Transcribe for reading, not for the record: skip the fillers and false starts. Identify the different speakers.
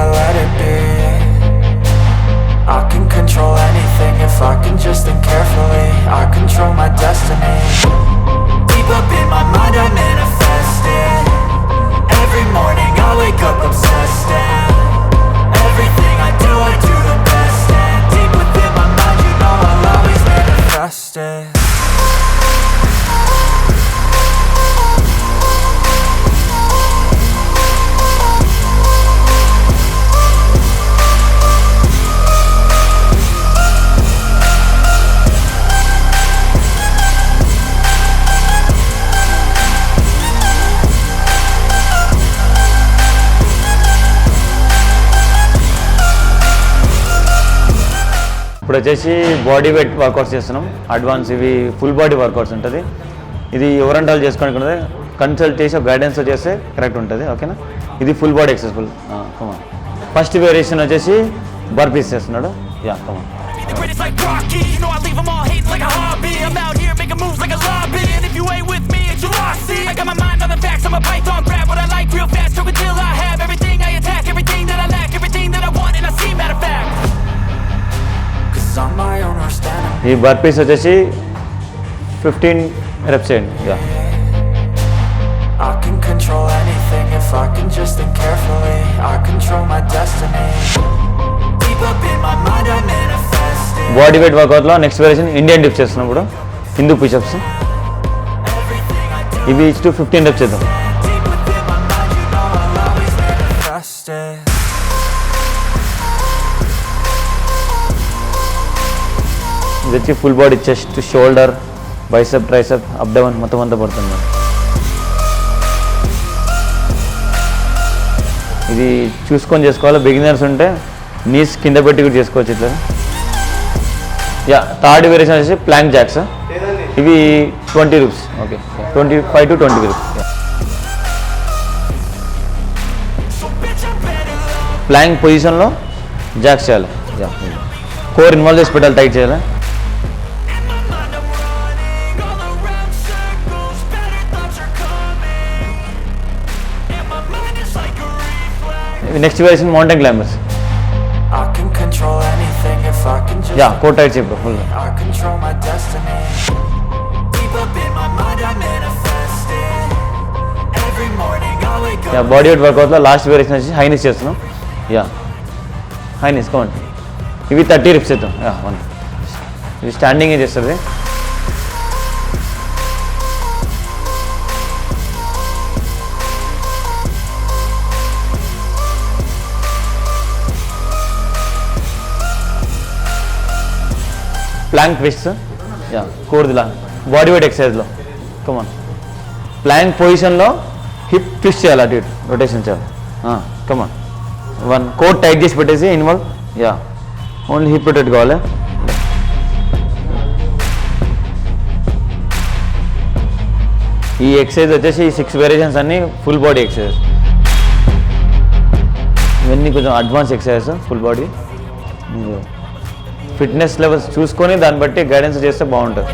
Speaker 1: I let it be. I can control anything if I can just think carefully. I control my destiny. Deep up in my mind I manifest it. Every morning I wake up obsessed, and everything I do the best. And deep within my mind you know I'll always manifest it.
Speaker 2: ఇప్పుడు వచ్చేసి body weight workouts చేస్తున్నాం. Advance ఇవి full body workouts ఉంటుంది. ఇది ఎవరంటే వాళ్ళు చేసుకోవడానికి consult చేసి గైడెన్స్ చేస్తే కరెక్ట్ ఉంటుంది. ఓకేనా, ఇది ఫుల్ బాడీ ఎక్సర్సైజ్. కమాన్. ఫస్ట్ వేరియేషన్ వచ్చేసి బర్పీస్ చేస్తున్నాడు. Yeah come on. ఈ బర్పీస్ వచ్చేసి 15 reps చేయండి. Yeah
Speaker 1: I can control anything if I can just think carefully. I control my destiny. Deep up in my mind I manifest it.
Speaker 2: Body weight వర్కౌట్లో next variation Indian dips చేస్తున్నప్పుడు Hindu pushups. ఇవి 15 reps చేద్దాం. ఇది వచ్చి full body chest, shoulder, bicep, tricep, up down మొత్తం అంతా పడుతుంది. ఇది చూసుకొని చేసుకోవాలి. బిగినర్స్ ఉంటే నీస్ కింద పెట్టి కూడా చేసుకోవచ్చు ఇట్లా. యా థర్డ్ వేరియేషన్ వచ్చేసి ప్లాంక్ జాక్స్. ఇవి 20 rupees. Okay, 25 to 20 rupees. Plank పొజిషన్లో జాక్స్ చేయాలి. యా కోర్ ఇన్వాల్వ్ చేసి పెట్టాలి, టైట్ చేయాలి. Next variation mountain climbers. Yeah core tight చేయప్పుడు ఫుల్. యా బాడీ వెయిట్ వర్కౌట్లో లాస్ట్ వేరియేషన్ వచ్చి హైనీస్ చేస్తున్నాం. Yeah high knees count. ఇవి 30 reps చేద్దాం. యా 1. ఇది స్టాండింగే చేస్తుంది. Plank twist. యా కోర్దిలా బాడీ వెయిట్ ఎక్సర్సైజ్లో. కమాన్. ప్లాంక్ పొజిషన్లో హిప్ ట్విస్ట్ చేయాలి, అటు ఇటు రొటేషన్ చేయాలి. కమాన్. 1. కోర్ టైట్ చేసి పెట్టేసి involve. Yeah only hip rotate కావాలి. ఈ ఎక్సర్సైజ్ వచ్చేసి 6 వేరియేషన్స్ అన్నీ ఫుల్ బాడీ ఎక్సర్సైజ్. ఇవన్నీ కొంచెం advance exercise full body. Fitness levels చూసుకొని దాన్ని బట్టి గైడెన్స్ చేస్తే బాగుంటుంది.